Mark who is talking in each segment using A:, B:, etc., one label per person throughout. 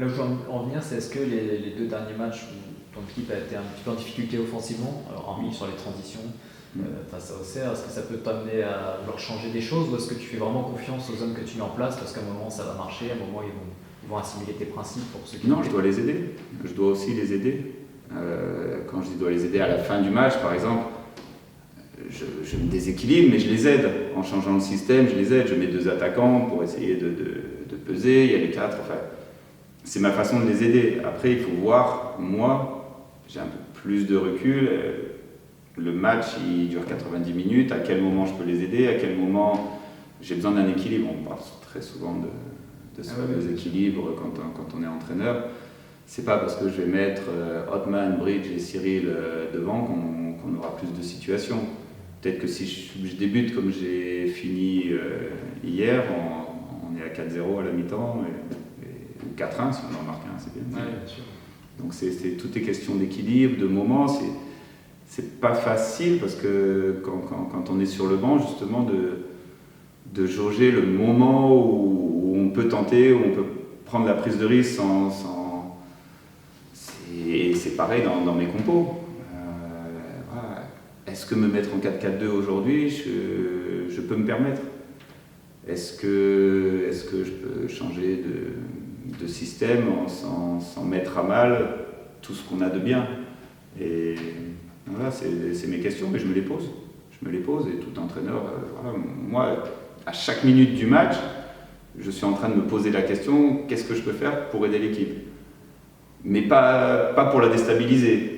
A: Là où je veux en venir, c'est est-ce que les deux derniers matchs où ton équipe a été un petit peu en difficulté offensivement, alors hormis sur les transitions face à Auxerre, est-ce que ça peut t'amener à leur changer des choses ou est-ce que tu fais vraiment confiance aux hommes que tu mets en place parce qu'à un moment ça va marcher, à un moment ils vont assimiler tes principes pour ceux qui...
B: Non, je dois les aider. Je dois aussi les aider. Quand je dis dois les aider à la fin du match, par exemple, je me déséquilibre, mais je les aide. En changeant le système, je les aide. Je mets 2 attaquants pour essayer de peser. Il y a les 4. Enfin, c'est ma façon de les aider. Après, il faut voir, moi, j'ai un peu plus de recul. Le match, il dure 90 minutes. À quel moment je peux les aider? À quel moment j'ai besoin d'un équilibre? On parle très souvent de ce fameux équilibre quand on est entraîneur. C'est pas parce que je vais mettre Hotman, Bridge et Cyril devant qu'on aura plus de situations. Peut-être que si je débute comme j'ai fini hier, on est à 4-0 à la mi-temps, ou 4-1 si on en marque un, c'est bien.
A: Ouais, bien sûr.
B: Donc tout est question d'équilibre, de moments. C'est pas facile parce que quand on est sur le banc, justement, de jauger le moment où on peut tenter, où on peut prendre la prise de risque sans... Et c'est pareil dans mes compos. Voilà. Est-ce que me mettre en 4-4-2 aujourd'hui, je peux me permettre? Est-ce que je peux changer de système sans mettre à mal tout ce qu'on a de bien? Et voilà, c'est mes questions, mais je me les pose. Et tout entraîneur, voilà, moi, à chaque minute du match, je suis en train de me poser la question, qu'est-ce que je peux faire pour aider l'équipe? Mais pas pour la déstabiliser.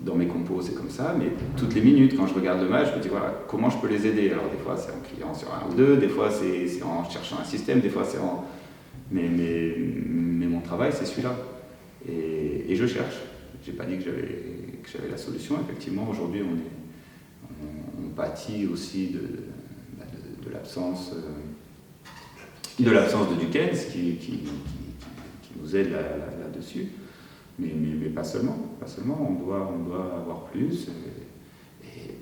B: Dans mes compos, c'est comme ça, mais toutes les minutes, quand je regarde le match, je me dis, voilà, comment je peux les aider? Alors des fois, c'est en criant sur un ou deux, des fois, c'est en cherchant un système, des fois, c'est en... Mais mon travail, c'est celui-là. Et je cherche. J'ai pas dit que j'avais la solution. Effectivement, aujourd'hui, on pâtit aussi de l'absence de Dukens qui nous aide là-dessus. Mais pas seulement. On doit avoir plus. Et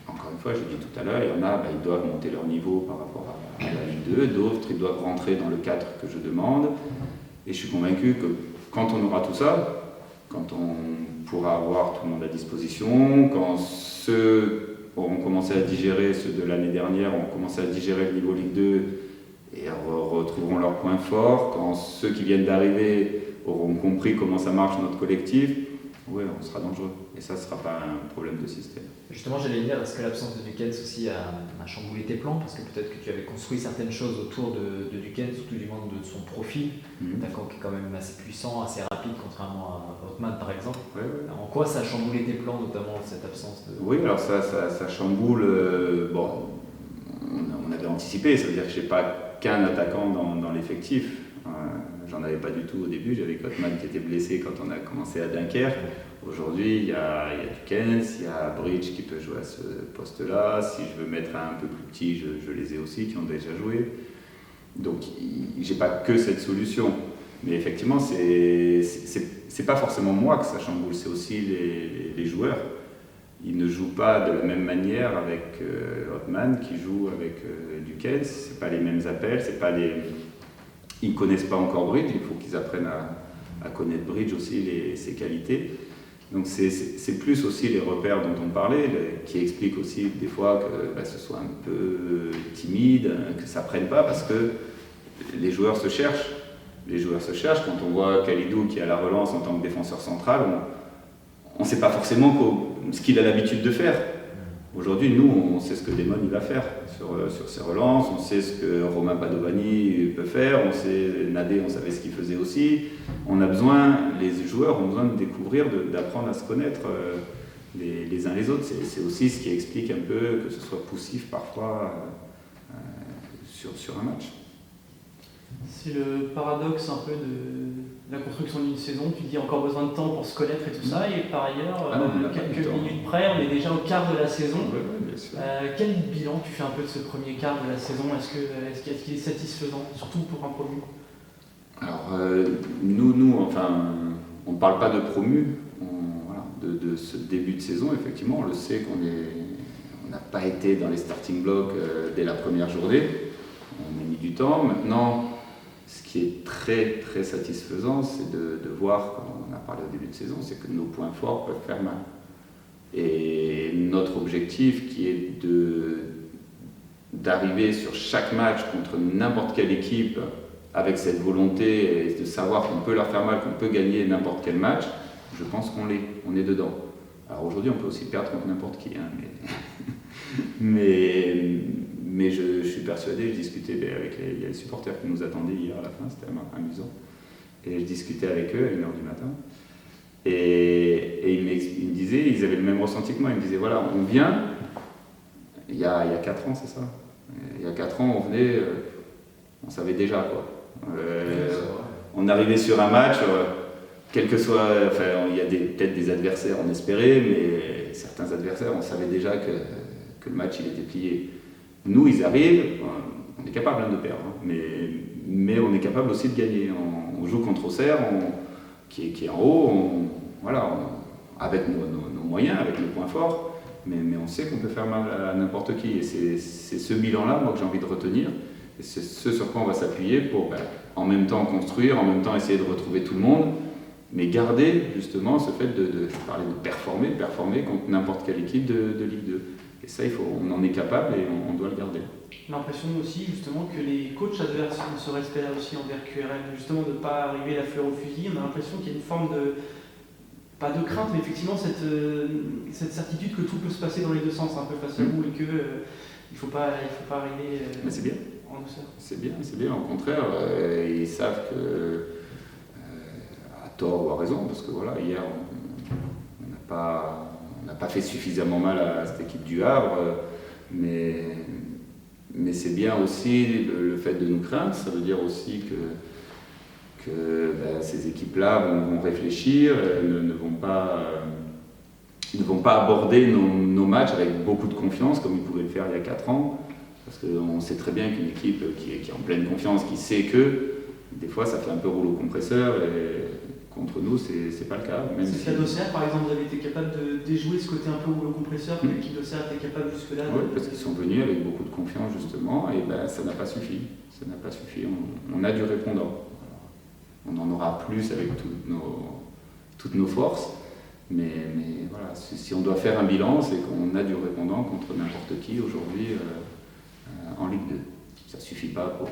B: encore une fois, je l'ai dit tout à l'heure, il y en a, ils doivent monter leur niveau par rapport à la Ligue 2. D'autres, ils doivent rentrer dans le cadre que je demande. Et je suis convaincu que quand on aura tout ça, quand on pourra avoir tout le monde à disposition, quand ceux auront commencé à digérer, ceux de l'année dernière auront commencé à digérer le niveau Ligue 2 et retrouveront leurs points forts, quand ceux qui viennent d'arriver auront compris comment ça marche notre collectif, ouais, on sera dangereux. Et ça ne sera pas un problème de système.
A: Justement, j'allais dire, est-ce que l'absence de Dukens aussi a chamboulé tes plans? Parce que peut-être que tu avais construit certaines choses autour de Dukens, surtout du monde de son profil, attaquant qui est quand même assez puissant, assez rapide, contrairement à Hotman par exemple.
B: Ouais.
A: En quoi ça a chamboulé tes plans, notamment cette absence de...
B: Oui, alors ça chamboule. Bon, on avait anticipé, ça veut dire que je n'ai pas qu'un attaquant dans l'effectif. J'en avais pas du tout au début, j'avais Hotman qui était blessé quand on a commencé à Dunkerque. Aujourd'hui, il y a Dukens, il y a Bridge qui peut jouer à ce poste-là. Si je veux mettre un peu plus petit, je les ai aussi qui ont déjà joué. Donc, j'ai pas que cette solution. Mais effectivement, c'est pas forcément moi que ça chamboule, c'est aussi les joueurs. Ils ne jouent pas de la même manière avec Hotman qui joue avec Dukens. C'est pas les mêmes appels, c'est pas les... Ils ne connaissent pas encore Bridge, il faut qu'ils apprennent à connaître Bridge aussi, ses qualités. Donc c'est plus aussi les repères dont on parlait, qui expliquent aussi des fois que ce soit un peu timide, que ça ne prenne pas, parce que les joueurs se cherchent. Quand on voit Kalidou qui est à la relance en tant que défenseur central, on ne sait pas forcément ce qu'il a l'habitude de faire. Aujourd'hui, nous, on sait ce que Damon il va faire sur ses relances, on sait ce que Romain Padovani peut faire, on sait Nadé, on savait ce qu'il faisait aussi. Les joueurs ont besoin de découvrir, d'apprendre à se connaître les uns les autres. C'est aussi ce qui explique un peu que ce soit poussif parfois sur un match.
C: C'est le paradoxe un peu de la construction d'une saison. Tu dis encore besoin de temps pour se connaître et tout ça, et par ailleurs, quelques minutes près, on est déjà au quart de la saison. Quel bilan tu fais un peu de ce premier quart de la saison? Est-ce qu'il est satisfaisant, surtout pour un promu?
B: Alors, nous, enfin, on ne parle pas de promu, de ce début de saison, effectivement, on le sait on n'a pas été dans les starting blocks dès la première journée, on a mis du temps. Maintenant, ce qui qui est très très satisfaisant, c'est de voir, comme on a parlé au début de saison, c'est que nos points forts peuvent faire mal. Et notre objectif qui est d'arriver sur chaque match contre n'importe quelle équipe avec cette volonté et de savoir qu'on peut leur faire mal, qu'on peut gagner n'importe quel match, je pense qu'on est dedans. Alors aujourd'hui on peut aussi perdre contre n'importe qui, hein, mais je suis persuadé, je discutais avec il y a les supporters qui nous attendaient hier à la fin, c'était amusant, et je discutais avec eux à 1h du matin, et ils me disaient, ils avaient le même ressenti que moi, ils me disaient voilà, on vient, il y a 4 ans c'est ça, il y a 4 ans on venait, on savait déjà quoi. On arrivait sur un match, quel que soit, enfin il y a peut-être des adversaires on espérait, mais certains adversaires on savait déjà que le match il était plié. Nous ils arrivent, on est capable de perdre, hein, mais on est capable aussi de gagner. On joue contre Auxerre, qui est en haut, avec nos moyens, avec nos points forts, mais on sait qu'on peut faire mal à n'importe qui. Et c'est ce bilan-là moi que j'ai envie de retenir. Et c'est ce sur quoi on va s'appuyer pour en même temps construire, en même temps essayer de retrouver tout le monde, mais garder justement ce fait je parlais de performer contre n'importe quelle équipe de Ligue 2. Et ça, on en est capable et on doit le garder.
C: J'ai l'impression aussi justement que les coachs adverses ont ce respect-là aussi envers QRM, justement de ne pas arriver la fleur au fusil. On a l'impression qu'il y a une forme pas de crainte, mais effectivement cette certitude que tout peut se passer dans les deux sens un peu face à vous et qu'il ne faut pas arriver
B: mais c'est bien.
C: en douceur.
B: C'est bien, au contraire, ils savent que, à tort ou à raison, parce que voilà, hier on n'a pas fait suffisamment mal à cette équipe du Havre, mais c'est bien aussi le fait de nous craindre, ça veut dire aussi que ces équipes-là vont réfléchir, ne vont pas aborder nos matchs avec beaucoup de confiance comme ils pouvaient le faire il y a 4 ans. Parce qu'on sait très bien qu'une équipe qui est en pleine confiance, qui sait que, des fois ça fait un peu rouleau compresseur, et contre nous c'est pas le cas.
C: C'est le cas d'Auxerre par exemple, vous avez été capable de déjouer ce côté un peu rouleau compresseur que l'équipe d'Auxerre était capable jusque-là.
B: Oui, parce qu'ils sont venus avec beaucoup de confiance justement, et ça n'a pas suffi. On a du répondant. On en aura plus avec toutes nos forces, mais voilà, si on doit faire un bilan, c'est qu'on a du répondant contre n'importe qui aujourd'hui. En Ligue 2. Ça ne suffit pas pour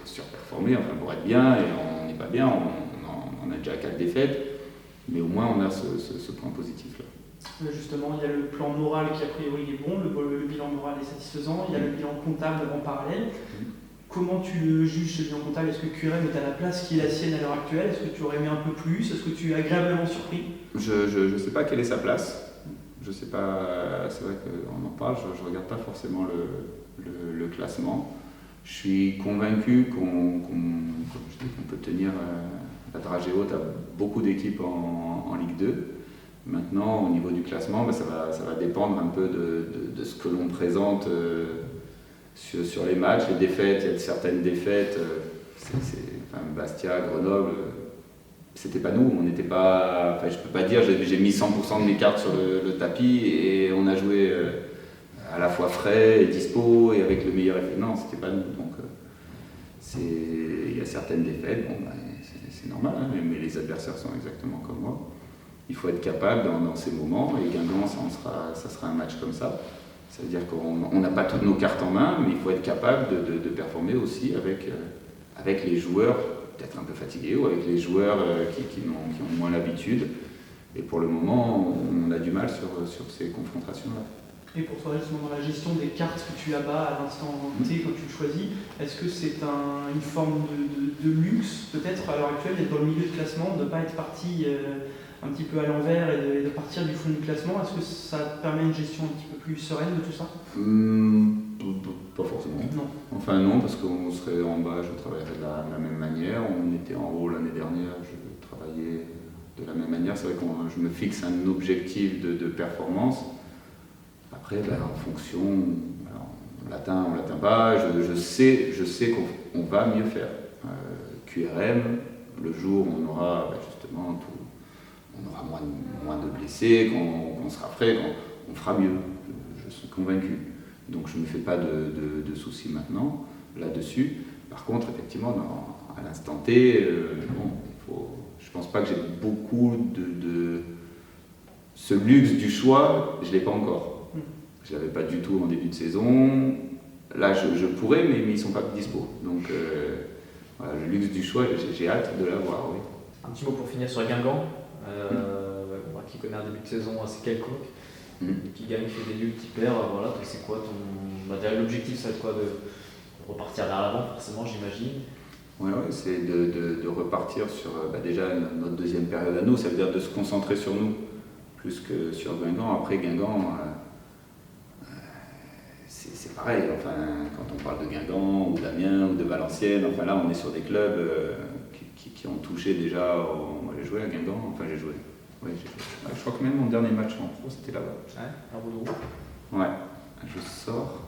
B: surperformer, enfin pour être bien, et on n'est pas bien, on a déjà 4 défaites, mais au moins on a ce point positif-là.
C: Justement, il y a le plan moral qui a priori est bon, le bilan moral est satisfaisant, il y a le bilan comptable en parallèle. Comment tu le juges ce bilan comptable? Est-ce que QRM est à la place qui est la sienne à l'heure actuelle? Est-ce que tu aurais aimé un peu plus? Est-ce que tu es agréablement surpris?
B: Je ne sais pas quelle est sa place. Je sais pas, c'est vrai qu'on en parle, je ne regarde pas forcément le classement. Je suis convaincu qu'on peut tenir la dragée haute à beaucoup d'équipes en Ligue 2. Maintenant, au niveau du classement, ça va dépendre un peu de ce que l'on présente sur les matchs. Les défaites, il y a certaines défaites, Bastia, Grenoble. C'était pas nous, on n'était pas. Enfin, je peux pas dire, j'ai mis 100% de mes cartes sur le tapis et on a joué à la fois frais et dispo et avec le meilleur effet. Non, c'était pas nous. Donc, il y a certaines défaites, c'est normal, hein, mais les adversaires sont exactement comme moi. Il faut être capable dans ces moments, et Guingamp, ça sera un match comme ça. Ça veut dire qu'on n'a pas toutes nos cartes en main, mais il faut être capable de performer aussi avec les joueurs peut-être un peu fatigués ou avec les joueurs qui ont moins l'habitude. Et pour le moment, on a du mal sur ces confrontations-là.
C: Et pour toi, justement, dans la gestion des cartes que tu abats à l'instant T, quand tu le choisis, est-ce que c'est une forme de luxe, peut-être à l'heure actuelle, d'être dans le milieu de classement, de ne pas être parti un petit peu à l'envers et de partir du fond du classement? Est-ce que ça permet une gestion un petit peu plus sereine de tout ça?
B: Pas forcément.
C: Non.
B: Enfin non, parce qu'on serait en bas, je travaillerais de la même manière. On était en haut l'année dernière, je travaillais de la même manière. C'est vrai que je me fixe un objectif de performance. Après, en fonction, on l'atteint, on l'atteint pas. Je sais qu'on va mieux faire. QRM, le jour où on aura justement on aura moins de blessés, qu'on sera frais, on fera mieux. Je suis convaincu. Donc je ne me fais pas de soucis maintenant là-dessus. Par contre, effectivement, à l'instant T, je pense pas que j'ai beaucoup de ce luxe du choix, je l'ai pas encore. Je l'avais pas du tout en début de saison. Là, je pourrais, mais ils sont pas dispo. Donc, voilà, le luxe du choix, j'ai hâte de l'avoir, oui.
A: Un petit mot pour finir sur Guingamp, qui connaît un début de saison assez quelconque, qui gagne, qui fait des nuls, qui perd. Voilà, c'est quoi déjà, l'objectif, ça va être quoi, de repartir vers l'avant, forcément, j'imagine.
B: Oui, c'est de repartir sur déjà notre deuxième période à nous, ça veut dire de se concentrer sur nous plus que sur Guingamp. Après, Guingamp, c'est pareil, enfin, quand on parle de Guingamp ou d'Amiens ou de Valenciennes, enfin là on est sur des clubs qui ont touché déjà. Moi j'ai joué à Guingamp, enfin j'ai joué. Oui, j'ai joué. Je crois que même mon dernier match en pro c'était là-bas.
A: À Roudouroux.
B: Ouais, je sors.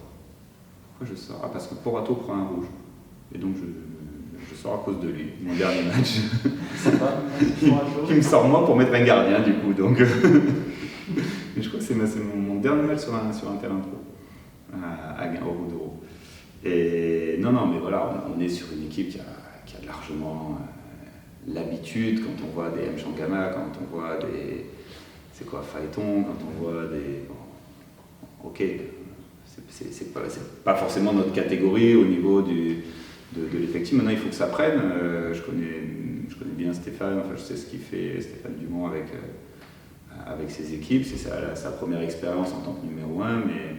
B: Pourquoi je sors? Ah, parce que Porato prend un rouge. Et donc je sors à cause de lui, mon dernier match.
A: Sympa,
B: qui me sort moi pour mettre un gardien du coup. Donc mais je crois que c'est mon dernier match sur un terrain pro. Au Roudouroux. Et non, mais voilà, on est sur une équipe qui a largement l'habitude, quand on voit des Mchangama, quand on voit des. C'est quoi, Phaéton, quand on voit des. Bon, ok, c'est pas forcément notre catégorie au niveau de l'effectif. Maintenant, il faut que ça prenne. Je connais bien Stéphane, enfin, je sais ce qu'il fait, Stéphane Dumont avec ses équipes. C'est sa première expérience en tant que numéro 1, mais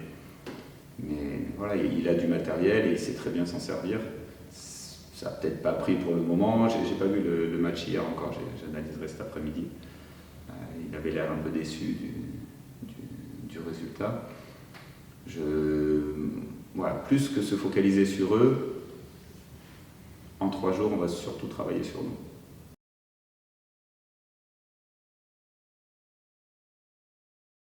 B: voilà, il a du matériel et il sait très bien s'en servir. Ça n'a peut-être pas pris pour le moment. J'ai pas vu le match hier encore, j'analyserai cet après-midi. Il avait l'air un peu déçu du résultat. Voilà, plus que se focaliser sur eux, en 3 jours, on va surtout travailler sur nous.